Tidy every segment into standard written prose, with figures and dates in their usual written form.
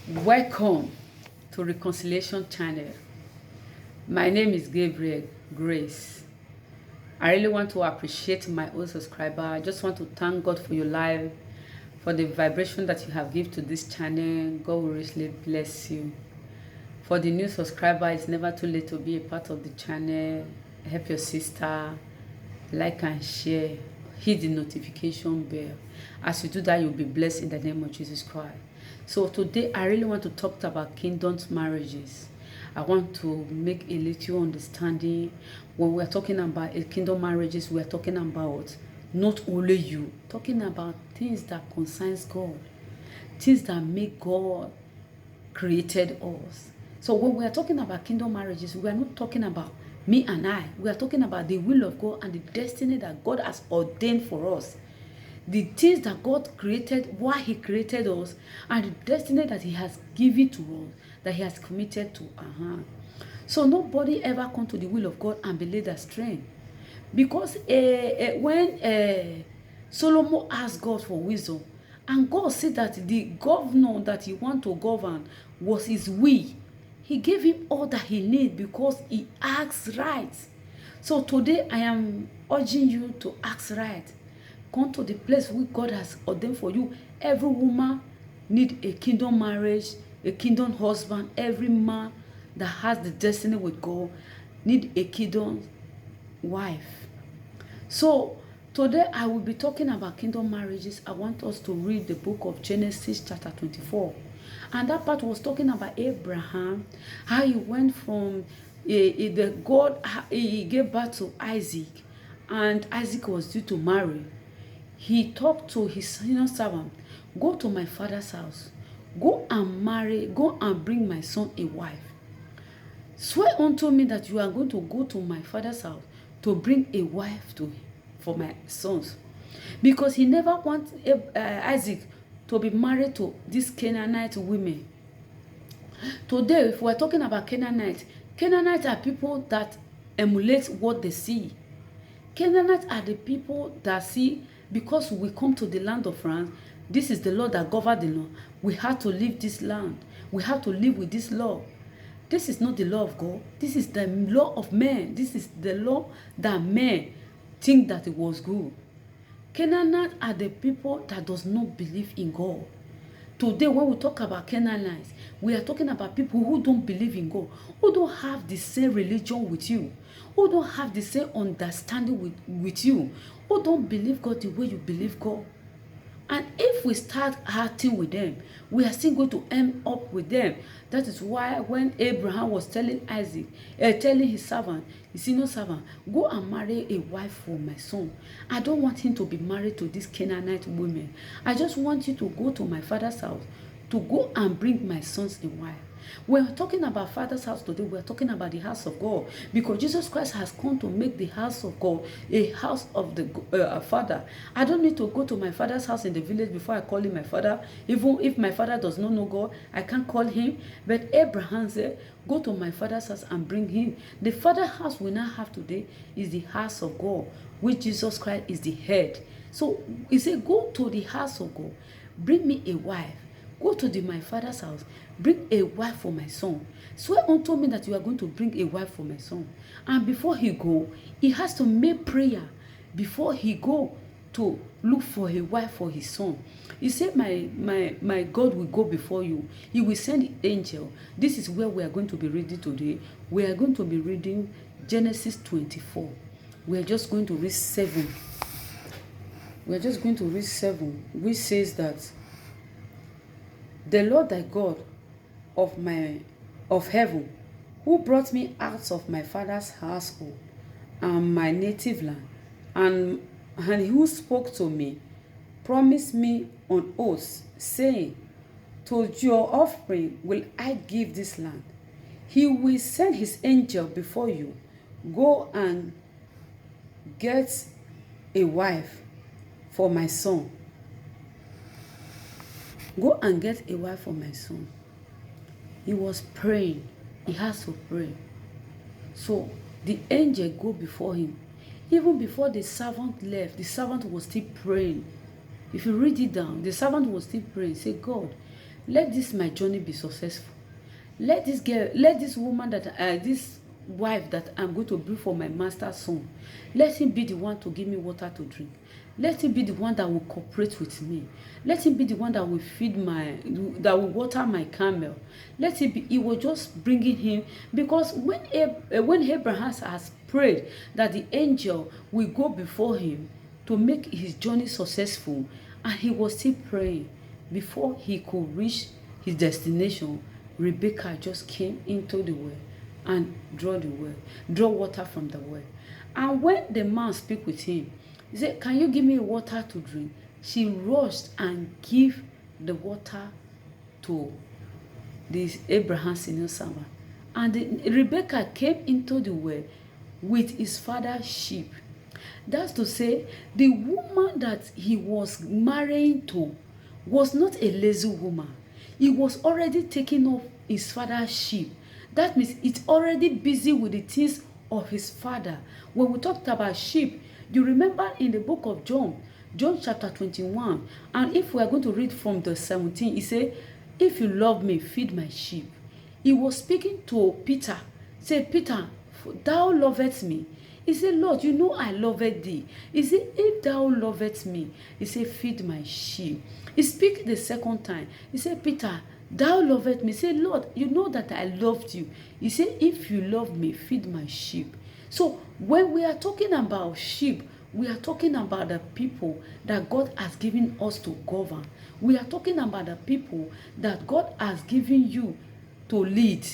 Welcome to Reconciliation Channel. My name is Gabriel Grace. I really want to appreciate my old subscriber. I just want to thank God for your life, for the vibration that you have given to this channel. God will richly bless you. For the new subscriber, it's never too late to be a part of the channel. Help your sister, like and share, hit the notification bell. As you do that, you'll be blessed in the name of Jesus Christ. So today I really want to talk about kingdom marriages. I want to make a little understanding. When we're talking about a kingdom marriages, we're talking about not only you, talking about things that concerns God, things that make God created us. So when we are talking about kingdom marriages, we are not talking about me and I. We are talking about the will of God and the destiny that God has ordained for us. The things that God created, why He created us, and the destiny that He has given to us, that He has committed to our hand. So nobody ever come to the will of God and be led astray. Because when Solomon asked God for wisdom, and God said that the governor that he want to govern was his will, he gave him all that he need because he asked right. So today I am urging you to ask right. Come to the place where God has ordained for you. Every woman need a kingdom marriage, a kingdom husband. Every man that has the destiny with God need a kingdom wife. So today I will be talking about kingdom marriages. I want us to read the book of Genesis chapter 24. And that part was talking about Abraham, how he went from the God, he gave birth to Isaac, and Isaac was due to marry. He talked to his senior servant, go to my father's house, go and marry, go and bring my son a wife. Swear unto me that you are going to go to my father's house to bring a wife for my sons. Because he never wants Isaac to be married to these Canaanite women. Today, if we're talking about Canaanites, Canaanites are people that emulate what they see. Canaanites are the people that see, because we come to the land of France, this is the law that governs the law. We have to leave this land. We have to live with this law. This is not the law of God. This is the law of man. This is the law that men think that it was good. Canaanites are the people that does not believe in God. Today, when we talk about Canaanites, we are talking about people who don't believe in God, who don't have the same religion with you, who don't have the same understanding with you, who don't believe God the way you believe God. And if we start acting with them, we are still going to end up with them. That is why when Abraham was telling Isaac, telling his servant, his senior servant, go and marry a wife for my son. I don't want him to be married to this Canaanite women. I just want you to go to my father's house to go and bring my sons a wife. We're talking about Father's house today. We're talking about the house of God, because Jesus Christ has come to make the house of God a house of the Father. I don't need to go to my father's house in the village before I call him my father. Even if my father does not know God, I can't call him. But Abraham said, go to my father's house and bring him. The father's house we now have today is the house of God, which Jesus Christ is the head. So he said, go to the house of God, bring me a wife. Go to my father's house, bring a wife for my son. Swear unto me that you are going to bring a wife for my son. And before he go, he has to make prayer before he go to look for a wife for his son. He said, my God will go before you. He will send the angel. This is where we are going to be reading today. We are going to be reading Genesis 24. We are just going to read 7. We are just going to read 7, which says that the Lord thy God of heaven, who brought me out of my father's household and my native land, and who spoke to me, promised me on oath, saying, to your offspring will I give this land. He will send his angel before you. Go and get a wife for my son. Go and get a wife for my son. He was praying. He has to pray. So the angel go before him. Even before the servant left, the servant was still praying. If you read it down, the servant was still praying. Say, God, let this my journey be successful. Let this girl, let this woman that this wife that I'm going to bring for my master's son, let him be the one to give me water to drink. Let him be the one that will cooperate with me. Let him be the one that will that will water my camel. Let it be. He was just bringing him, because when Abraham has prayed that the angel will go before him to make his journey successful, and he was still praying before he could reach his destination, Rebecca just came into the well and draw water from the well. And when the man speak with him, he said, "Can you give me water to drink?" She rushed and give the water to this Abraham's senior servant. And Rebecca came into the well with his father's sheep. That's to say, the woman that he was marrying to was not a lazy woman. He was already taking up his father's sheep. That means it's already busy with the things of his father. When we talked about sheep, you remember in the book of John chapter 21, and if we are going to read from the 17, he said, "If you love me, feed my sheep." He was speaking to Peter. Say, "Peter, thou lovest me." He said, "Lord, you know I loved thee." He said, "If thou lovest me," he said, "feed my sheep." He speak the second time. He said, "Peter, thou lovest me." He said, "Lord, you know that I loved you." He said, "If you love me, feed my sheep." So when we are talking about sheep, we are talking about the people that God has given us to govern. We are talking about the people that God has given you to lead.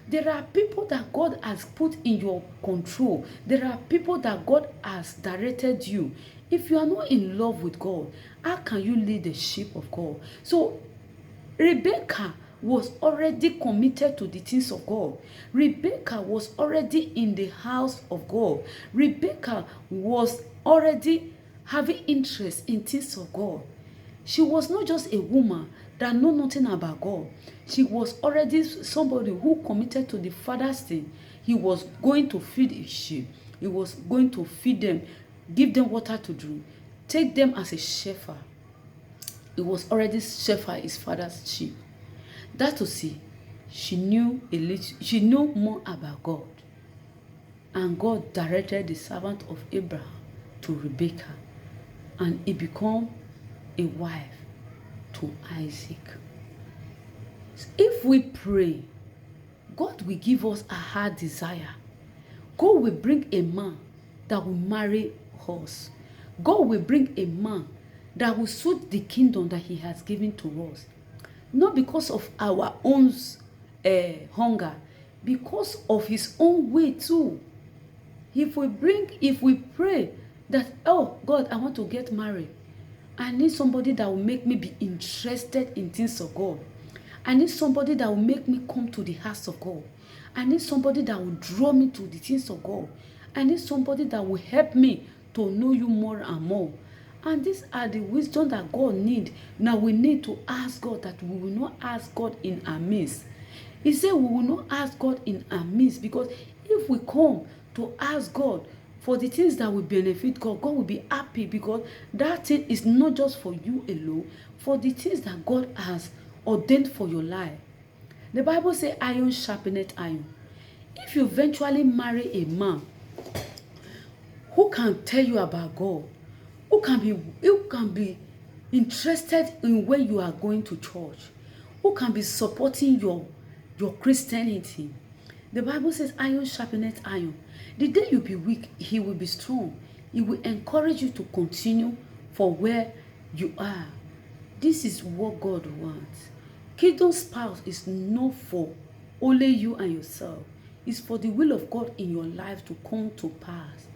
There are people that God has put in your control. There are people that God has directed you. If you are not in love with God, how can you lead the sheep of God? So Rebecca was already committed to the things of God. Rebecca was already in the house of God. Rebecca was already having interest in things of God. She was not just a woman that know nothing about God. She was already somebody who committed to the Father's thing. He was going to feed his sheep. He was going to feed them, give them water to drink, take them as a shepherd. He was already shepherd his father's sheep. That to see, she knew more about God. And God directed the servant of Abraham to Rebekah, and he became a wife to Isaac. If we pray, God will give us a heart desire. God will bring a man that will marry us. God will bring a man that will suit the kingdom that he has given to us. Not because of our own hunger, because of his own way too. If we pray that, "Oh God, I want to get married. I need somebody that will make me be interested in things of God. I need somebody that will make me come to the house of God. I need somebody that will draw me to the things of God. I need somebody that will help me to know you more and more." And these are the wisdom that God needs. Now we need to ask God, that we will not ask God in our midst. He said we will not ask God in our midst, because if we come to ask God for the things that will benefit God, God will be happy, because that thing is not just for you alone, for the things that God has ordained for your life. The Bible says iron sharpeneth iron. If you eventually marry a man who can tell you about God, who can be interested in when you are going to church, who can be supporting your Christianity. The Bible says iron sharpeneth iron. The day you be weak, he will be strong. He will encourage you to continue for where you are. This is what God wants. Kingdom spouse is not for only you and yourself. It's for the will of God in your life to come to pass.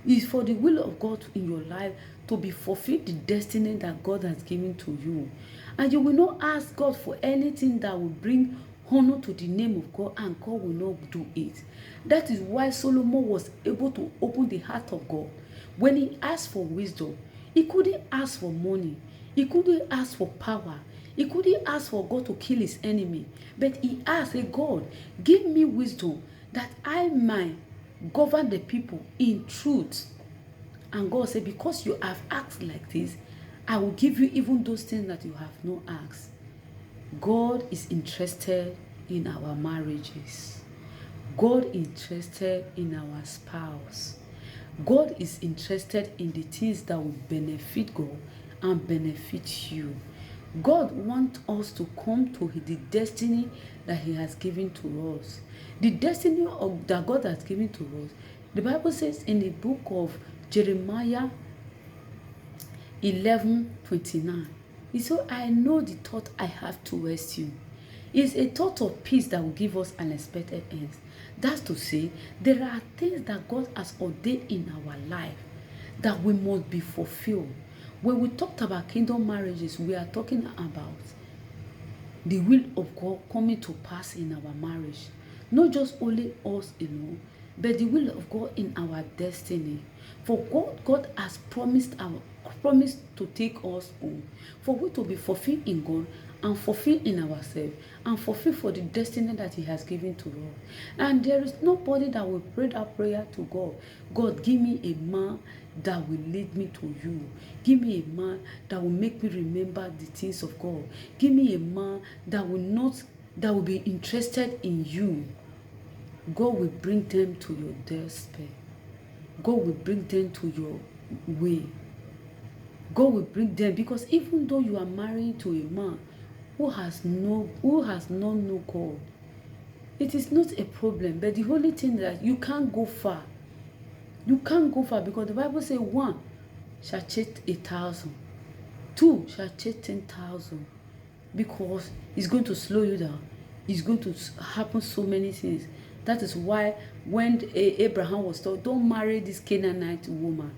It's for the will of God in your life to be fulfilled, the destiny that God has given to you. And you will not ask God for anything that will bring honor to the name of God, and God will not do it. That is why Solomon was able to open the heart of God. When he asked for wisdom, he couldn't ask for money. He couldn't ask for power. He couldn't ask for God to kill his enemy. But he asked, "God, give me wisdom that I might govern the people in truth." And God said, "Because you have asked like this, I will give you even those things that you have not asked." God is interested in our marriages. God is interested in our spouse. God is interested in the things that will benefit God and benefit you. God wants us to come to the destiny that He has given to us. The destiny that God has given to us. The Bible says in the book of Jeremiah 11:29, He said, I know the thought I have towards you. It's a thought of peace that will give us unexpected ends. That's to say, there are things that God has ordained in our life that we must be fulfilled. When we talked about kingdom marriages, we are talking about the will of God coming to pass in our marriage. Not just only us alone, but the will of God in our destiny. For God has promised to take us home. For we to be fulfilled in God and fulfilled in ourselves and fulfilled for the destiny that He has given to us. And there is nobody that will pray that prayer to God. God, give me a man that will lead me to you. Give me a man that will make me remember the things of God. Give me a man that will be interested in you. God will bring them to your despair. God will bring them to your way. God will bring them, because even though you are married to a man who has not known God, it is not a problem. But the only thing that you can't go far. You can't go far, because the Bible says one shall chase 1,000, two shall chase 10,000, because it's going to slow you down. It's going to happen so many things. That is why when Abraham was told, don't marry this Canaanite woman.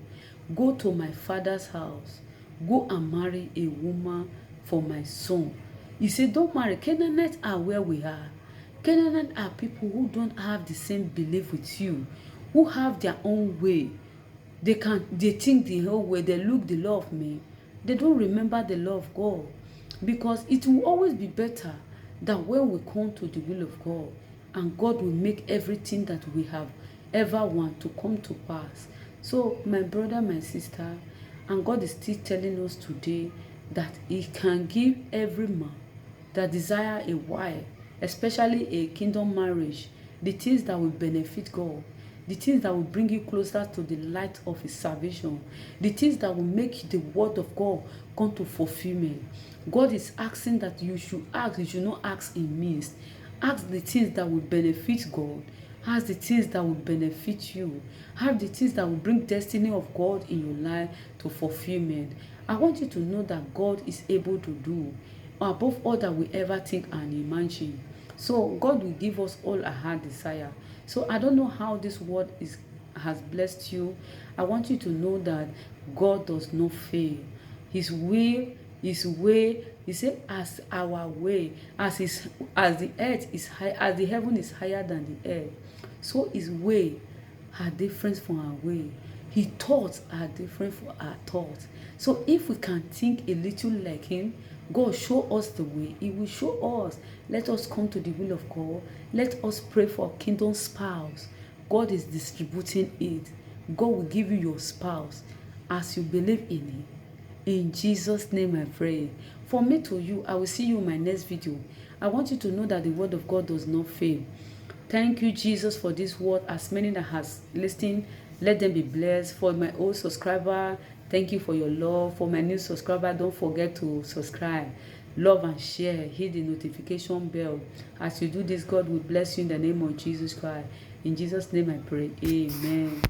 Go to my father's house. Go and marry a woman for my son. He said, don't marry. Canaanites are where we are. Canaanites are people who don't have the same belief with you, who have their own way. They think the whole way. They look the law of me. They don't remember the law of God. Because it will always be better than when we come to the will of God, and God will make everything that we have ever want to come to pass. So my brother, my sister, and God is still telling us today that He can give every man that desire a wife, especially a kingdom marriage, the things that will benefit God, the things that will bring you closer to the light of His salvation, the things that will make the word of God come to fulfillment. God is asking that you should ask. You should not ask in midst. Ask the things that will benefit God. Ask the things that will benefit you. Have the things that will bring destiny of God in your life to fulfillment. I want you to know that God is able to do above all that we ever think and imagine. So God will give us all our heart desire. So I don't know how this word has blessed you. I want you to know that God does not fail. His will, His way, He said, as our way, as the earth is high, as the heaven is higher than the earth, so His way are different from our way. His thoughts are different from our thoughts. So if we can think a little like Him, God show us the way. He will show us. Let us come to the will of God. Let us pray for a kingdom spouse. God is distributing it. God will give you your spouse as you believe in it. In Jesus' name I pray. From me to you, I will see you in my next video. I want you to know that the word of God does not fail. Thank you, Jesus, for this word. As many that has listened, let them be blessed. For my old subscriber, thank you for your love. For my new subscriber, don't forget to subscribe, love and share. Hit the notification bell. As you do this, God will bless you in the name of Jesus Christ. In Jesus' name I pray. Amen.